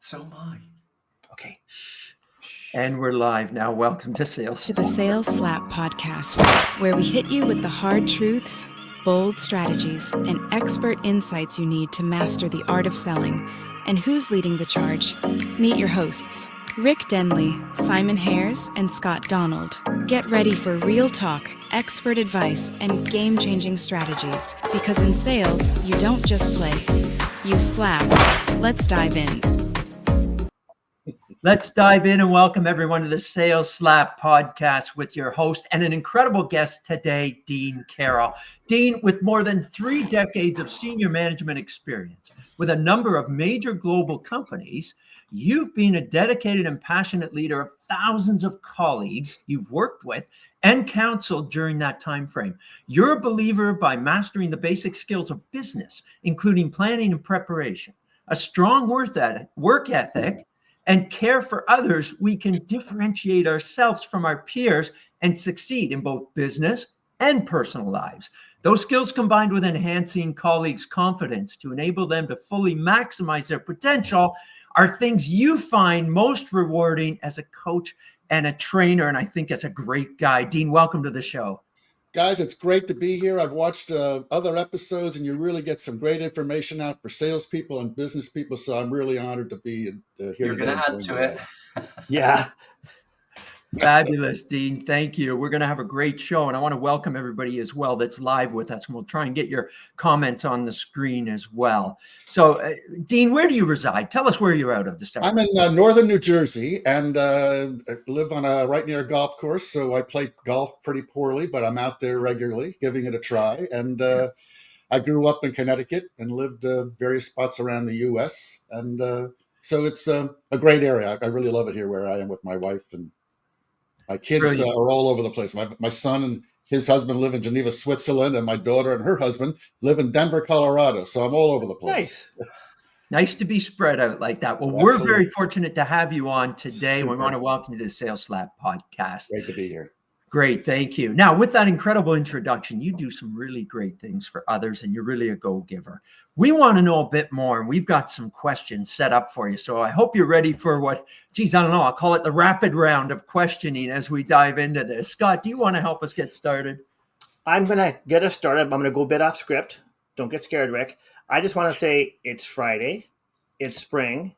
So am I. Okay. And we're live now. Welcome to Sales To the Sales Slap podcast, where we hit you with the hard truths, bold strategies, and expert insights you need to master the art of selling. And who's leading the charge? Meet your hosts, Rick Denley, Simon Hares, and Scott Donald. Get ready for real talk, expert advice, and game-changing strategies. Because in sales, you don't just play, you slap. Let's dive in. Let's dive in and welcome everyone to the Sales Slap podcast with your host and an incredible guest today, Dean Karrel. Dean, with more than 3 decades of senior management experience with a number of major global companies, you've been a dedicated and passionate leader of thousands of colleagues you've worked with and counseled during that time frame. You're a believer by mastering the basic skills of business, including planning and preparation, a strong work ethic, and care for others, we can differentiate ourselves from our peers and succeed in both business and personal lives. Those skills combined with enhancing colleagues' confidence to enable them to fully maximize their potential are things you find most rewarding as a coach and a trainer, and I think as a great guy. Dean, welcome to the show. Guys, it's great to be here. I've watched other episodes, and you really get some great information out for salespeople and business people. So I'm really honored to be here. You're going to add to it. Yeah. Fabulous, Dean. Thank you. We're going to have a great show, and I want to welcome everybody as well that's live with us, and we'll try and get your comments on the screen as well. So, Dean, where do you reside? Tell us where you're out of to start. I'm in northern New Jersey, and I live on right near a golf course, so I play golf pretty poorly, but I'm out there regularly giving it a try. And I grew up in Connecticut and lived various spots around the U.S., and so it's a great area. I really love it here where I am with my wife, and my kids are all over the place. My son and his husband live in Geneva, Switzerland, and my daughter and her husband live in Denver, Colorado. So I'm all over the place. Nice to be spread out like that. Well, We're very fortunate to have you on today. Super. We want to welcome you to the Sales Slap podcast. Great to be here. Great. Thank you. Now, with that incredible introduction, you do some really great things for others, and you're really a go-giver. We want to know a bit more, and we've got some questions set up for you. So I hope you're ready for I'll call it the rapid round of questioning as we dive into this. Scott, do you want to help us get started? I'm going to get us started. I'm going to go a bit off script. Don't get scared, Rick. I just want to say it's Friday. It's spring.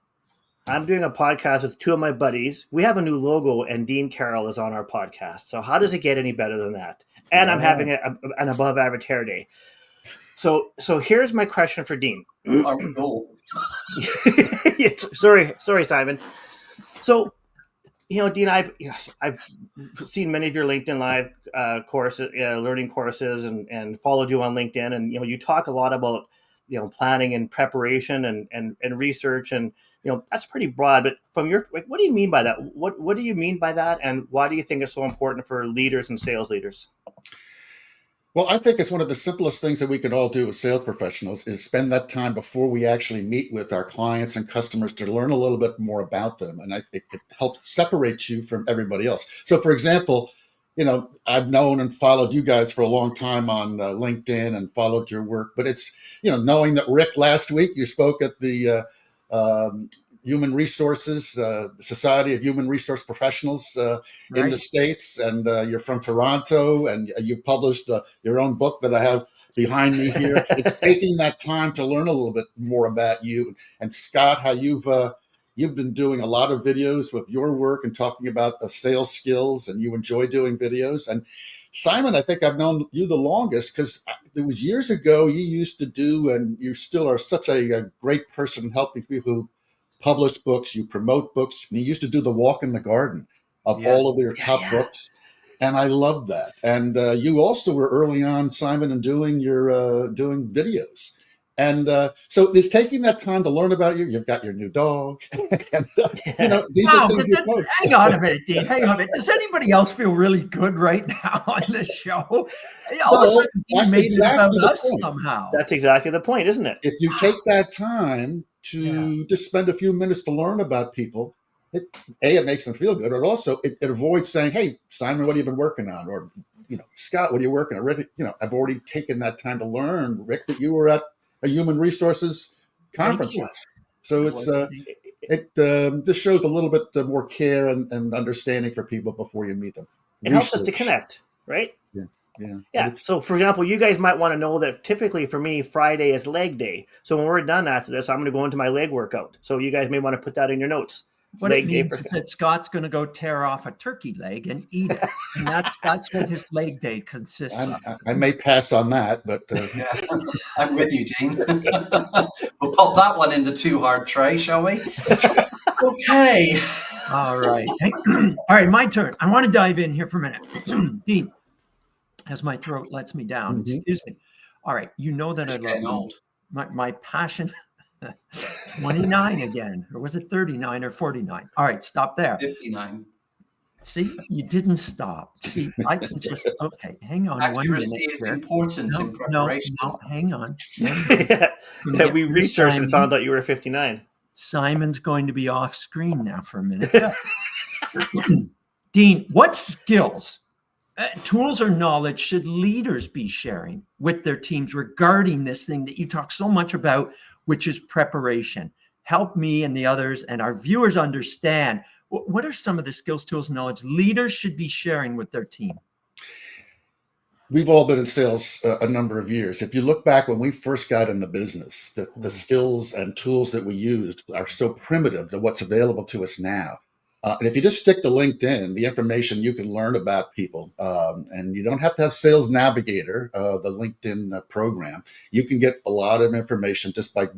I'm doing a podcast with 2 of my buddies. We have a new logo, and Dean Karrel is on our podcast. So how does it get any better than that? And I'm having an above average hair day. So here's my question for Dean. Sorry, Simon. So, Dean, I've seen many of your LinkedIn Live courses, learning courses, and followed you on LinkedIn. And, you talk a lot about, planning and preparation and research, and, that's pretty broad. But from your, what do you mean by that? What do you mean by that? And why do you think it's so important for leaders and sales leaders? Well, I think it's one of the simplest things that we can all do as sales professionals is spend that time before we actually meet with our clients and customers to learn a little bit more about them. And it helps separate you from everybody else. So, for example, I've known and followed you guys for a long time on LinkedIn and followed your work. But it's, knowing that Rick, last week you spoke at the Human Resources, Society of Human Resource Professionals in the States, and you're from Toronto, and you published your own book that I have behind me here. It's taking that time to learn a little bit more about you. And Scott, how you've been doing a lot of videos with your work and talking about sales skills, and you enjoy doing videos. And Simon, I think I've known you the longest because it was years ago you used to do, and you still are such a great person helping people who publish books, you promote books, and you used to do the walk in the garden of all of your top books. And I love that. And you also were early on, Simon, in doing doing videos. And so it's taking that time to learn about you. You've got your new dog. And, these are things you post. Hang on a minute, Dean. Hang on a minute. Does anybody else feel really good right now on this show? All of a sudden, you made it about us somehow. That's exactly the point, isn't it? If you take that time to just spend a few minutes to learn about people, it makes them feel good. But also, it avoids saying, hey, Simon, what have you been working on? Or, Scott, what are you working on? I've already taken that time to learn, Rick, that you were at a human resources conference last. So it this shows a little bit more care and understanding for people before you meet them. It helps us to connect, right? Yeah, yeah. Yeah. So, for example, you guys might want to know that typically for me, Friday is leg day. So when we're done after this, I'm going to go into my leg workout. So you guys may want to put that in your notes. What it means is that Scott's going to go tear off a turkey leg and eat it, and that's what his leg day consists of. I may pass on that, but yeah, I'm with you, Dean. We'll pop that one in the too hard tray, shall we? Okay. All right. Hey, all right, my turn. I want to dive in here for a minute. Dean, as my throat lets me down. Excuse me. All right, you know that I love my passion. 29 again, or was it 39 or 49? All right, stop there. 59. See, you didn't stop. See, I can just, okay, hang on. Accuracy is important in preparation. No, hang on. Yeah, we researched and found out you were 59. Simon's going to be off screen now for a minute. Dean, what skills, tools or knowledge should leaders be sharing with their teams regarding this thing that you talk so much about, which is preparation? Help me and the others and our viewers understand what are some of the skills, tools, and knowledge leaders should be sharing with their team? We've all been in sales a number of years. If you look back when we first got in the business, the skills and tools that we used are so primitive to what's available to us now. And if you just stick to LinkedIn, the information you can learn about people, and you don't have to have Sales Navigator, the LinkedIn program. You can get a lot of information just by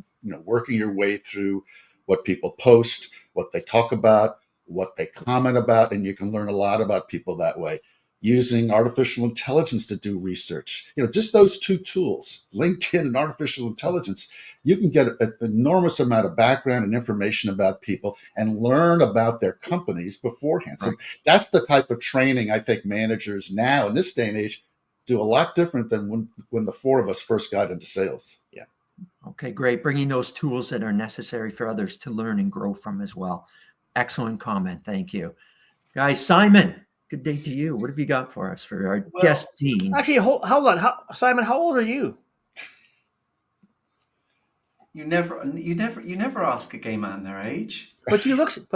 working your way through what people post, what they talk about, what they comment about, and you can learn a lot about people that way. Using artificial intelligence to do research, just those two tools, LinkedIn and artificial intelligence, you can get an enormous amount of background and information about people and learn about their companies beforehand. So that's the type of training I think managers now in this day and age do a lot different than when the four of us first got into sales. Yeah. Okay, great. Bringing those tools that are necessary for others to learn and grow from as well. Excellent comment. Thank you. Guys, Simon, good day to you. What have you got for us for our guest Dean? Actually, hold on. Simon, how old are you? You never ask a gay man their age. But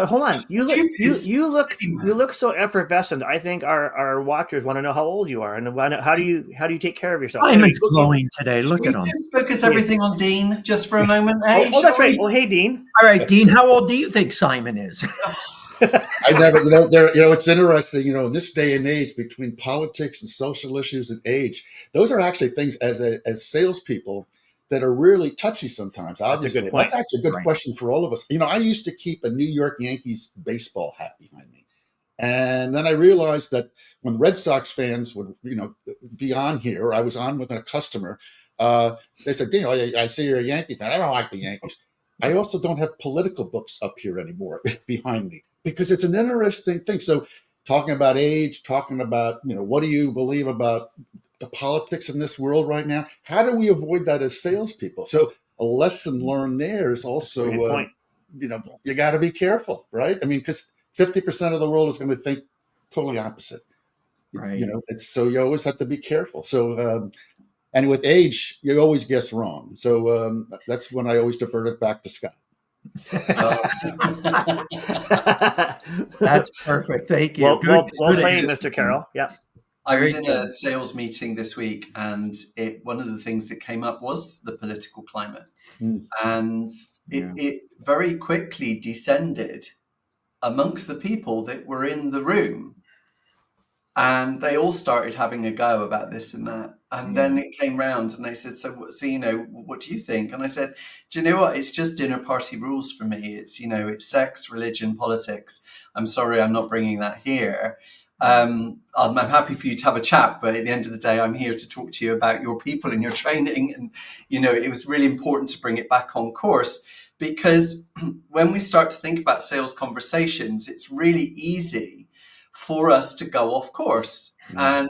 hold on. You look so effervescent. I think our watchers want to know how old you are and how do you take care of yourself. Simon's glowing today. Look at him. Focus everything on Dean just for a moment. Oh, that's right. Well, hey, Dean. All right, Dean, how old do you think Simon is? I never, it's interesting, in this day and age between politics and social issues and age, those are actually things as salespeople that are really touchy sometimes. Obviously, that's actually a good question for all of us. I used to keep a New York Yankees baseball hat behind me. And then I realized that when Red Sox fans would, be on here, I was on with a customer, they said, I see you're a Yankee fan. I don't like the Yankees. I also don't have political books up here anymore behind me because it's an interesting thing. So talking about age, talking about, what do you believe about the politics in this world right now? How do we avoid that as salespeople? So a lesson learned there is also, you got to be careful, right? I mean, because 50% of the world is going to think totally opposite. Right. So you always have to be careful. So, and with age, you always guess wrong. So that's when I always divert it back to Scott. That's perfect. Thank you. Well played, Mr. Karrel. Yeah. I was in a sales meeting this week, and one of the things that came up was the political climate. And it very quickly descended amongst the people that were in the room. And they all started having a go about this and that. And then it came round and they said, so what do you think? And I said, do you know what? It's just dinner party rules for me. It's, it's sex, religion, politics. I'm sorry, I'm not bringing that here. I'm happy for you to have a chat, but at the end of the day, I'm here to talk to you about your people and your training. And, it was really important to bring it back on course, because when we start to think about sales conversations, it's really easy for us to go off course. And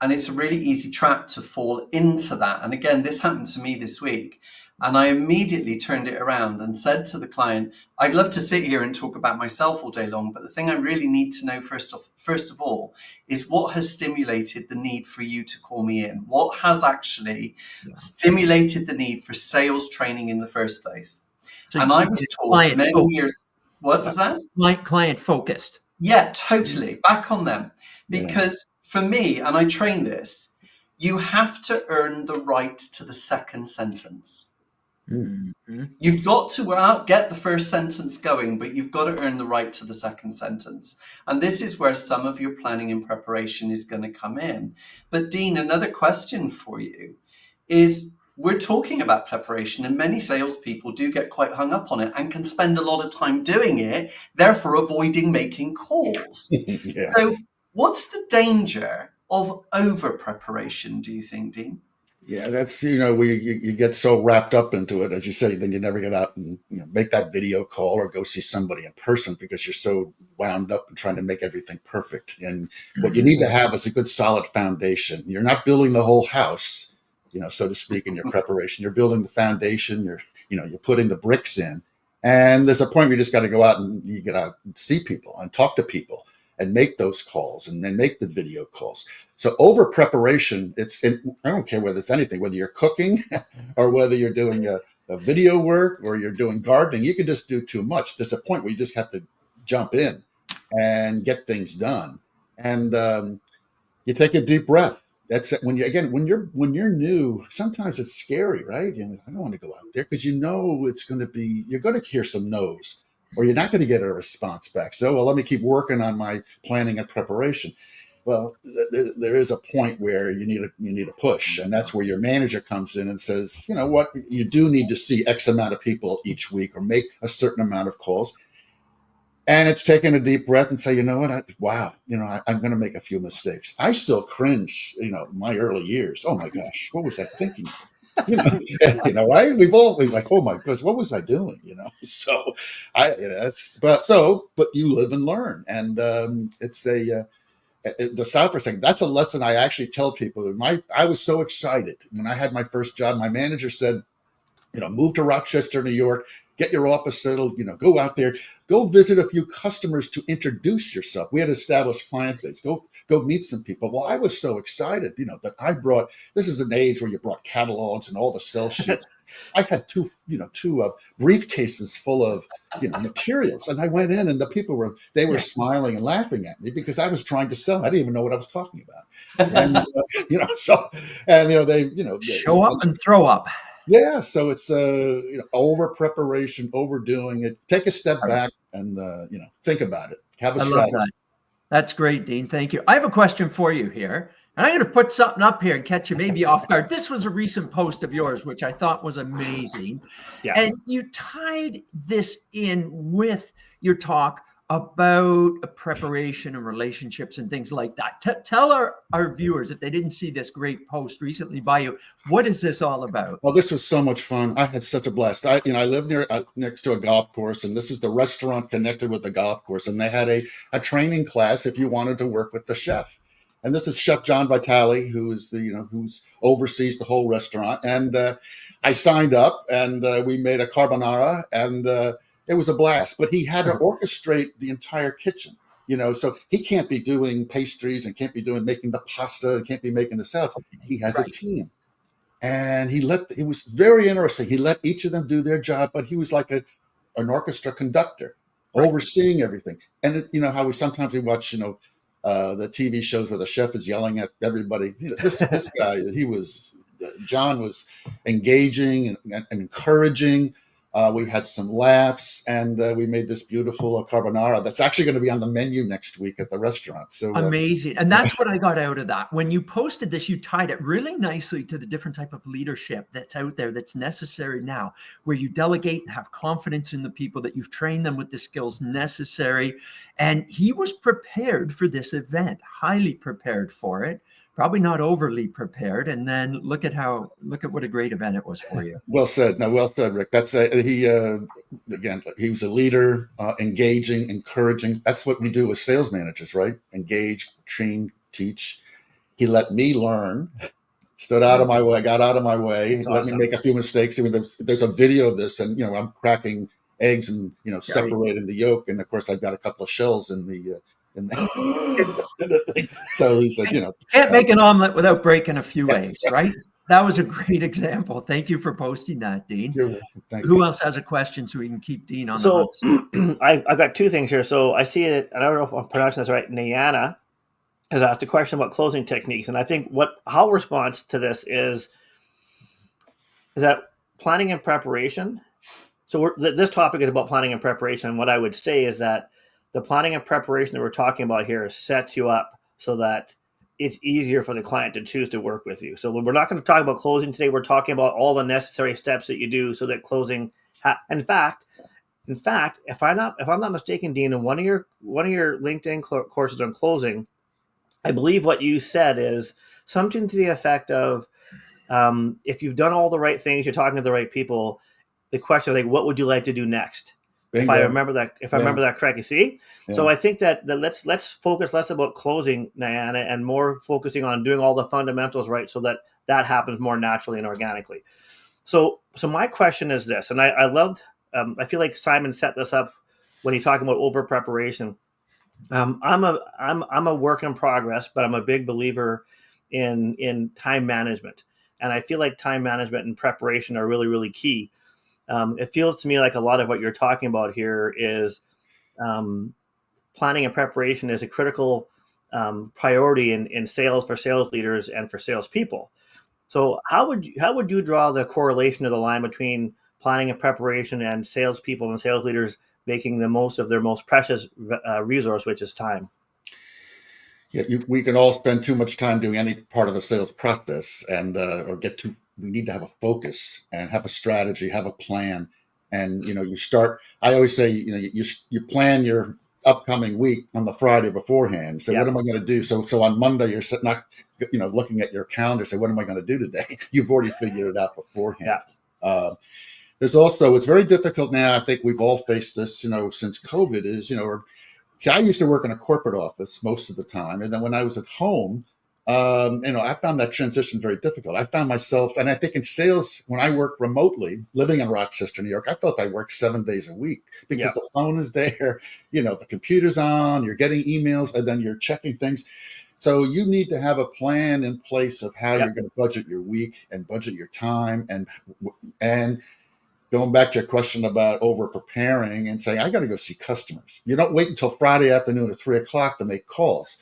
And it's a really easy trap to fall into that. And again, this happened to me this week. And I immediately turned it around and said to the client, I'd love to sit here and talk about myself all day long, but the thing I really need to know first of all is what has stimulated the need for you to call me in? What has actually stimulated the need for sales training in the first place? So and I was taught many years. What was that? Client focused. Yeah, totally. Back on them. Because for me, and I train this, you have to earn the right to the second sentence. Mm-hmm. You've got to get the first sentence going, but you've got to earn the right to the second sentence. And this is where some of your planning and preparation is going to come in. But Dean, another question for you is, we're talking about preparation, and many salespeople do get quite hung up on it and can spend a lot of time doing it, therefore avoiding making calls. So what's the danger of over preparation, do you think, Dean? Yeah, that's, you get so wrapped up into it, as you say, then you never get out and make that video call or go see somebody in person because you're so wound up and trying to make everything perfect. And what you need to have is a good solid foundation. You're not building the whole house, so to speak, in your preparation. You're building the foundation. You're putting the bricks in. And there's a point where you just got to go out and you got to see people and talk to people and make those calls and then make the video calls. So over preparation, I don't care whether it's anything, whether you're cooking or whether you're doing a video work or you're doing gardening, you can just do too much. There's a point where you just have to jump in and get things done. And you take a deep breath. That's when you're new, sometimes it's scary, right? And I don't want to go out there because you're going to hear some no's, or you're not going to get a response back. So, well, let me keep working on my planning and preparation. Well, there is a point where you need a push, and that's where your manager comes in and says, you know what, you do need to see X amount of people each week or make a certain amount of calls. And it's taking a deep breath and say, you know what, I'm going to make a few mistakes. I still cringe, my early years. Oh my gosh, what was I thinking? Right? We've like, oh my gosh, what was I doing? So but you live and learn. And it's the stop for a second. That's a lesson I actually tell people. I was so excited when I had my first job. My manager said, move to Rochester, New York, get your office settled, go out there, go visit a few customers to introduce yourself. We had established client base. Go meet some people. Well, I was so excited, that this is an age where you brought catalogs and all the sell sheets. I had two briefcases full of, materials. And I went in and the people were smiling and laughing at me because I was trying to sell. I didn't even know what I was talking about. And, they show up and throw up. Yeah, so it's over preparation, overdoing it. Take a step back and think about it. Have a strategy. Love that. That's great, Dean. Thank you. I have a question for you here, and I'm going to put something up here and catch you maybe off guard. This was a recent post of yours, which I thought was amazing. Yeah. And you tied this in with your talk about preparation and relationships and things like that. Tell our viewers, if they didn't see this great post recently by you, what is this all about? Well, this was so much fun. I had such a blast. I live next to a golf course, and this is the restaurant connected with the golf course. And they had a training class if you wanted to work with the chef. And this is Chef John Vitale, who is who's oversees the whole restaurant. And I signed up, and we made a carbonara, and it was a blast. But he had to orchestrate the entire kitchen, so he can't be doing pastries and can't be making the pasta and can't be making the salads. He has a team. And it was very interesting. He let each of them do their job, but he was like an orchestra conductor, overseeing everything. And how we sometimes watch, the TV shows where the chef is yelling at everybody. This guy, John was engaging and encouraging. We had some laughs, and we made this beautiful carbonara that's actually going to be on the menu next week at the restaurant. So amazing. And that's what I got out of that. When you posted this, you tied it really nicely to the different type of leadership that's out there that's necessary now, where you delegate and have confidence in the people, that you've trained them with the skills necessary. And he was prepared for this event, highly prepared for it. Probably not overly prepared, and then look at what a great event it was for you. Well said. No, well said, Rick. That's he was a leader, engaging, encouraging. That's what we do with sales managers, right? Engage, train, teach. He let me learn, stood out of my way, got out of my way, That's let awesome. me make a few mistakes. I mean, there's a video of this, and I'm cracking eggs and separating the yolk, and of course I've got a couple of shells in the thing. So he said, you can't make an omelet without breaking a few eggs, right? That was a great example. Thank you for posting that, Dean. Who else has a question so we can keep Dean on the hunt? I've got two things here. So I see it, and I don't know if I'm pronouncing this right. Nayana has asked a question about closing techniques, and I think how response to this is that planning and preparation. So this topic is about planning and preparation. And what I would say is that the planning and preparation that we're talking about here sets you up so that it's easier for the client to choose to work with you. So we're not going to talk about closing today. We're talking about all the necessary steps that you do so that closing. In fact, if I'm not mistaken, Dean, in one of your LinkedIn courses on closing, I believe what you said is something to the effect of, if you've done all the right things, you're talking to the right people. The question of what would you like to do next? Bingo. If I remember that correctly, see? Yeah. So I think that let's focus less about closing, Nayana, and more focusing on doing all the fundamentals right so that happens more naturally and organically. So my question is this, and I loved, I feel like Simon set this up when he's talking about over preparation. I'm a work in progress, but I'm a big believer in time management. And I feel like time management and preparation are really, really key. It feels to me like a lot of what you're talking about here is planning and preparation is a critical priority in sales for sales leaders and for salespeople. So how would you draw the correlation of the line between planning and preparation and salespeople and sales leaders making the most of their most precious resource, which is time? Yeah, we can all spend too much time doing any part of the sales process, and we need to have a focus and have a strategy, have a plan. And, you start, I always say, you plan your upcoming week on the Friday beforehand. So what am I going to do? So on Monday, you're not, looking at your calendar, say, what am I going to do today? You've already figured it out beforehand. Yeah. There's also, it's very difficult now. I think we've all faced this, since COVID is, see, I used to work in a corporate office most of the time. And then when I was at home, I found that transition very difficult. I found myself, and I think in sales, when I worked remotely, living in Rochester, New York, I felt I worked 7 days a week because the phone is there, the computer's on, you're getting emails, and then you're checking things. So you need to have a plan in place of how you're going to budget your week and budget your time. And going back to your question about over preparing and saying, I got to go see customers. You don't wait until Friday afternoon at 3:00 to make calls.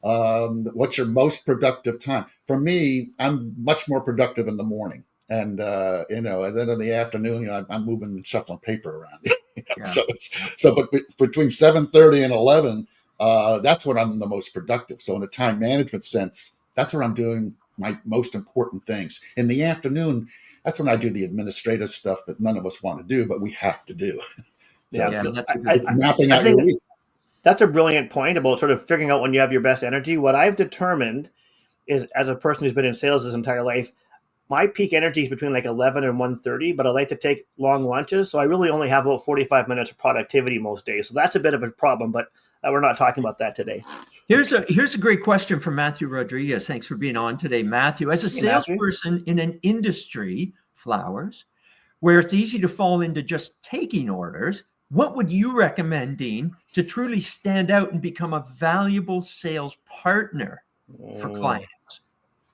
What's your most productive time? For me, I'm much more productive in the morning, and and then in the afternoon, I'm moving and shuffling paper around. But between 7:30 and 11, that's when I'm the most productive. So in a time management sense, that's where I'm doing my most important things. In the afternoon, that's when I do the administrative stuff that none of us want to do, but we have to do. It's mapping out your week. That's a brilliant point about sort of figuring out when you have your best energy. What I've determined is, as a person who's been in sales his entire life, my peak energy is between like 11 and 1:30, but I like to take long lunches. So I really only have about 45 minutes of productivity most days. So that's a bit of a problem, but we're not talking about that today. Here's a great question from Matthew Rodriguez. Thanks for being on today, Matthew. As a salesperson in an industry, flowers, where it's easy to fall into just taking orders, what would you recommend, Dean, to truly stand out and become a valuable sales partner for clients?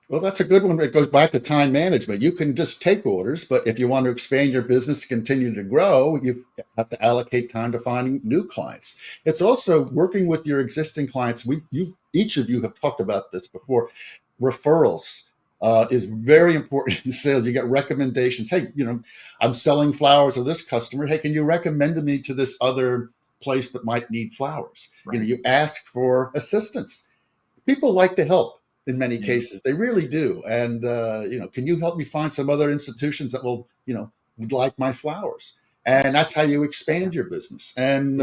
Well, that's a good one. It goes back to time management. You can just take orders, but if you want to expand your business, continue to grow, you have to allocate time to finding new clients. It's also working with your existing clients. Each of you have talked about this before. Referrals is very important in sales. You get recommendations. Hey, I'm selling flowers to this customer. Hey, can you recommend me to this other place that might need flowers? Right. You ask for assistance. People like to help. In many cases, they really do. And, can you help me find some other institutions that will, would like my flowers? And that's how you expand your business. And,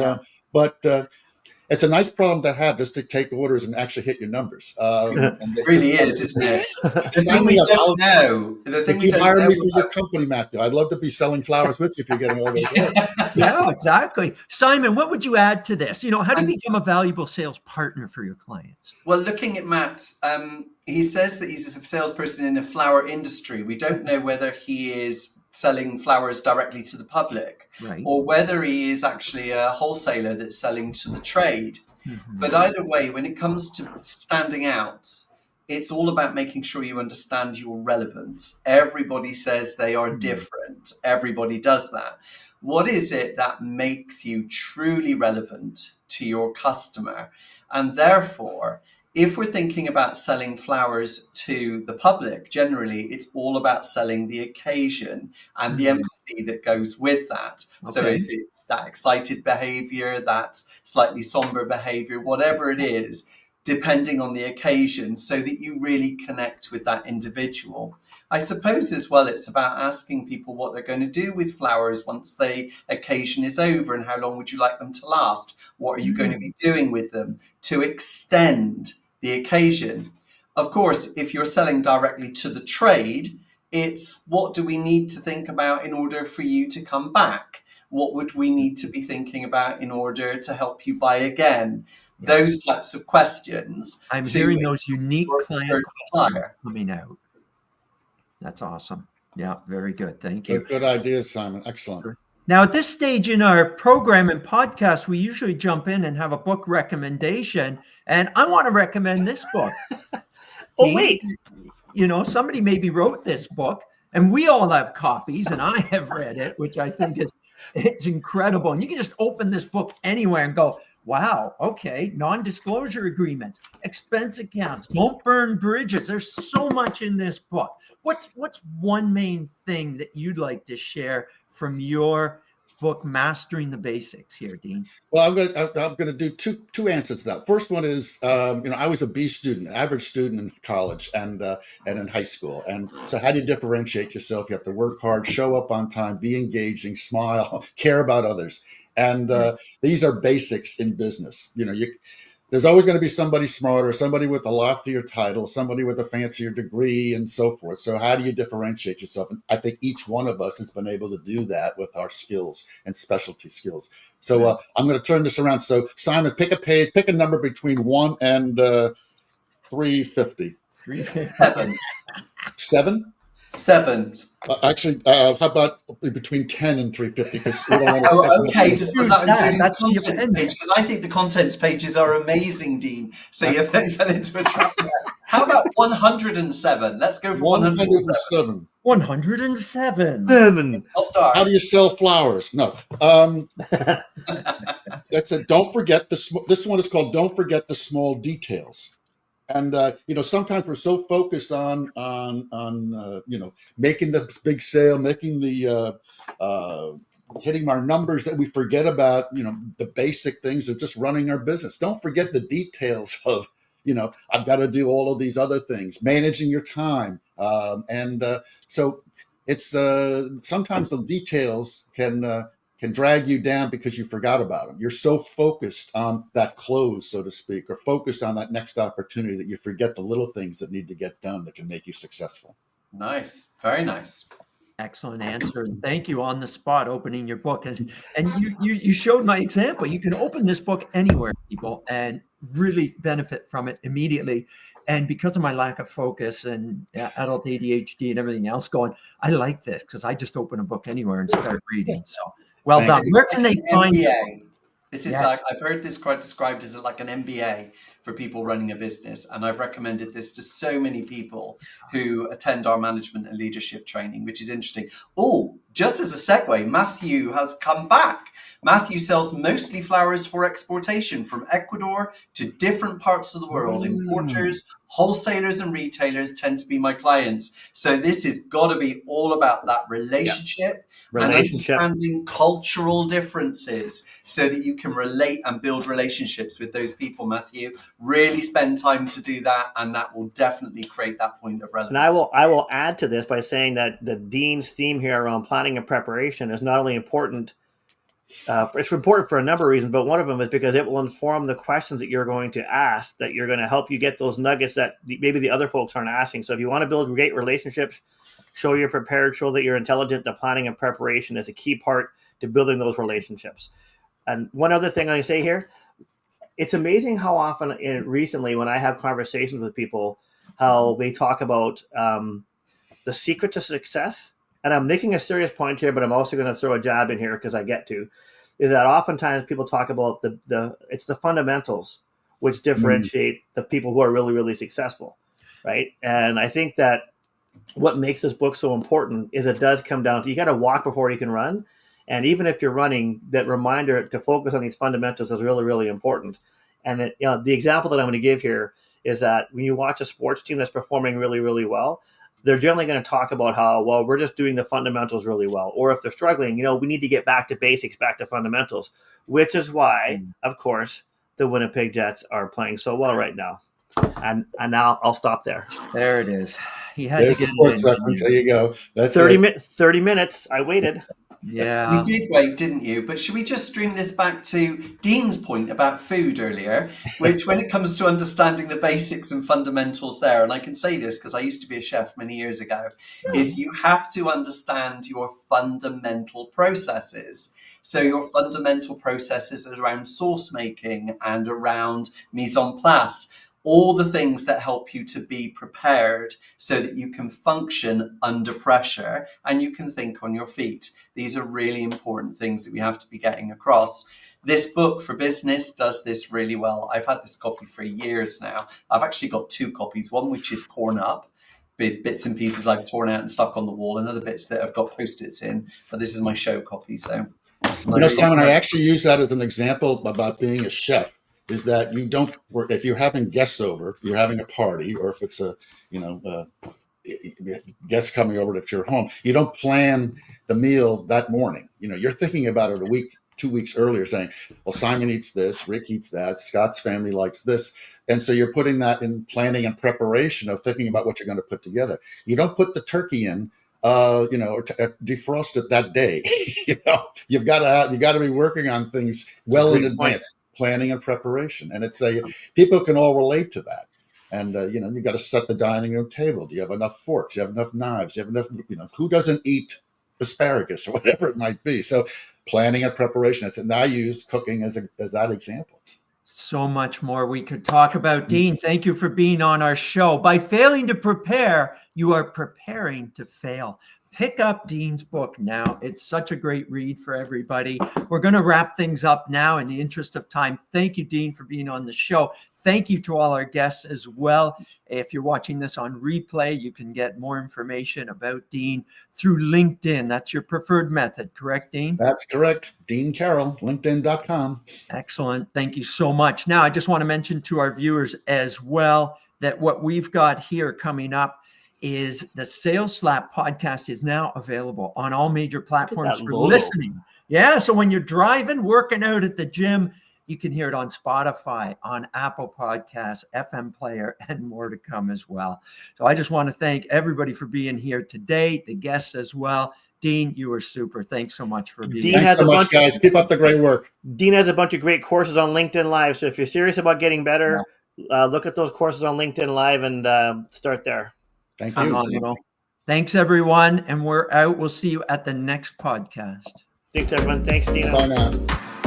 but it's a nice problem to have, just to take orders and actually hit your numbers. It really is, isn't it? The thing we don't know. If you hire me for your company, Matthew, I'd love to be selling flowers with you if you're getting all those orders. Yeah, exactly. Simon, what would you add to this? How do you become a valuable sales partner for your clients? Well, looking at Matt, he says that he's a salesperson in a flower industry. We don't know whether he is selling flowers directly to the public, right, or whether he is actually a wholesaler that's selling to the trade. But either way, when it comes to standing out, it's all about making sure you understand your relevance. Everybody says they are different. Everybody does that. What is it that makes you truly relevant to your customer? And therefore, if we're thinking about selling flowers to the public, generally, it's all about selling the occasion and the empathy that goes with that. Okay. So if it's that excited behavior, that slightly somber behavior, whatever it is, depending on the occasion, so that you really connect with that individual. I suppose as well, it's about asking people what they're going to do with flowers once the occasion is over, and how long would you like them to last? What are you going to be doing with them to extend the occasion? Of course, if you're selling directly to the trade, it's what do we need to think about in order for you to come back? What would we need to be thinking about in order to help you buy again? Yeah. Those types of questions. I'm hearing those unique client questions coming out. That's awesome. Yeah, very good. Thank you. Good ideas, Simon. Excellent. Now, at this stage in our program and podcast, we usually jump in and have a book recommendation. And I want to recommend this book. Oh, wait. You know, somebody maybe wrote this book, and we all have copies, and I have read it, which I think it's incredible. And you can just open this book anywhere and go, wow, okay, non-disclosure agreements, expense accounts, don't burn bridges. There's so much in this book. What's one main thing that you'd like to share from your book, Mastering the Basics here, Dean? Well, I'm going to do two answers to that. First one is, I was a B student, average student in college and in high school. And so how do you differentiate yourself? You have to work hard, show up on time, be engaging, smile, care about others. And these are basics in business. There's always going to be somebody smarter, somebody with a loftier title, somebody with a fancier degree, and so forth. So how do you differentiate yourself? And I think each one of us has been able to do that with our skills and specialty skills. So I'm going to turn this around. So Simon, pick a number between 1 and 350. 357. 7? 7. Actually, how about between 10 and 350? Because we don't okay, does that include the contents page? Because I think the contents pages are amazing, Dean. So you fell into a trap there. How about 107? Let's go for 107. 107. How do you sell flowers? No. That's it. Don't forget this one is called "Don't Forget the Small Details." And sometimes we're so focused on making the big sale, making the hitting our numbers that we forget about the basic things of just running our business. Don't forget the details of I've got to do all of these other things, managing your time, so it's sometimes the details can drag you down because you forgot about them. You're so focused on that close, so to speak, or focused on that next opportunity that you forget the little things that need to get done that can make you successful. Nice. Very nice. Excellent answer. And thank you on the spot opening your book. And you showed my example. You can open this book anywhere, people, and really benefit from it immediately. And because of my lack of focus and adult ADHD and everything else going, I like this because I just open a book anywhere and start reading. So well done. Where can they find you? This is like, I've heard this quite described as like an MBA for people running a business. And I've recommended this to so many people who attend our management and leadership training, which is interesting. Oh, just as a segue, Matthew has come back. Matthew sells mostly flowers for exportation from Ecuador to different parts of the world. Importers, wholesalers, and retailers tend to be my clients. So this has got to be all about that relationship. And understanding cultural differences so that you can relate and build relationships with those people, Matthew. Really spend time to do that, and that will definitely create that point of relevance. And I will add to this by saying that the Dean's theme here around planning and preparation is not only important, it's important for a number of reasons, but one of them is because it will inform the questions that you're going to ask, that you're going to help you get those nuggets that maybe the other folks aren't asking. So if you want to build great relationships, show you're prepared, show that you're intelligent, the planning and preparation is a key part to building those relationships. And one other thing I say here, it's amazing how often recently when I have conversations with people, how they talk about the secret to success. And I'm making a serious point here, but I'm also going to throw a jab in here because I get to, is that oftentimes people talk about it's the fundamentals which differentiate the people who are really, really successful, right? And I think that what makes this book so important is it does come down to, you got to walk before you can run. And even if you're running, that reminder to focus on these fundamentals is really, really important. And the example that I'm going to give here is that when you watch a sports team that's performing really, really well, they're generally going to talk about how, well, we're just doing the fundamentals really well. Or if they're struggling, we need to get back to basics, back to fundamentals, which is why, of course, the Winnipeg Jets are playing so well right now. And now I'll stop there. There it is. There's the sports reference. There you go. That's 30 minutes. I waited. Yeah. You did wait, didn't you? But should we just stream this back to Dean's point about food earlier, which when it comes to understanding the basics and fundamentals there, and I can say this because I used to be a chef many years ago, is you have to understand your fundamental processes. So your fundamental processes around sauce making and around mise en place, all the things that help you to be prepared so that you can function under pressure and you can think on your feet. These are really important things that we have to be getting across. This book for business does this really well. I've had this copy for years now. I've actually got 2 copies, one which is torn up, bits and pieces I've torn out and stuck on the wall, and other bits that have got Post-its in, but this is my show copy. So, Simon, I actually use that as an example about being a chef. Is that you don't work if you're having guests over, you're having a party, or if it's a guests coming over to your home, you don't plan the meal that morning. You're thinking about it a week, 2 weeks earlier, saying, well, Simon eats this, Rick eats that, Scott's family likes this. And so you're putting that in planning and preparation of thinking about what you're going to put together. You don't put the turkey in, or defrost it that day. You've got to be working on things well in advance. Planning and preparation, and it's people can all relate to that. And you got to set the dining room table. Do you have enough forks? Do you have enough knives? Do you have enough? Who doesn't eat asparagus or whatever it might be? So planning and preparation. And I use cooking as that example. So much more we could talk about. Dean, thank you for being on our show. By failing to prepare, you are preparing to fail. Pick up Dean's book now. It's such a great read for everybody. We're going to wrap things up now in the interest of time. Thank you, Dean, for being on the show. Thank you to all our guests as well. If you're watching this on replay, you can get more information about Dean through LinkedIn. That's your preferred method, correct, Dean? That's correct. Dean Karrel, LinkedIn.com. Excellent. Thank you so much. Now, I just want to mention to our viewers as well that what we've got here coming up is the Sales Slap podcast is now available on all major platforms for listening. Yeah, so when you're driving, working out at the gym, you can hear it on Spotify, on Apple Podcasts, FM Player, and more to come as well. So I just want to thank everybody for being here today, the guests as well. Dean, you were super. Thanks so much for being here. Thanks so much, guys. Keep up the great work. Dean has a bunch of great courses on LinkedIn Live. So if you're serious about getting better, look at those courses on LinkedIn Live and start there. Thank you. Thanks, everyone. And we're out. We'll see you at the next podcast. Thanks, everyone. Thanks, Dina. Bye now.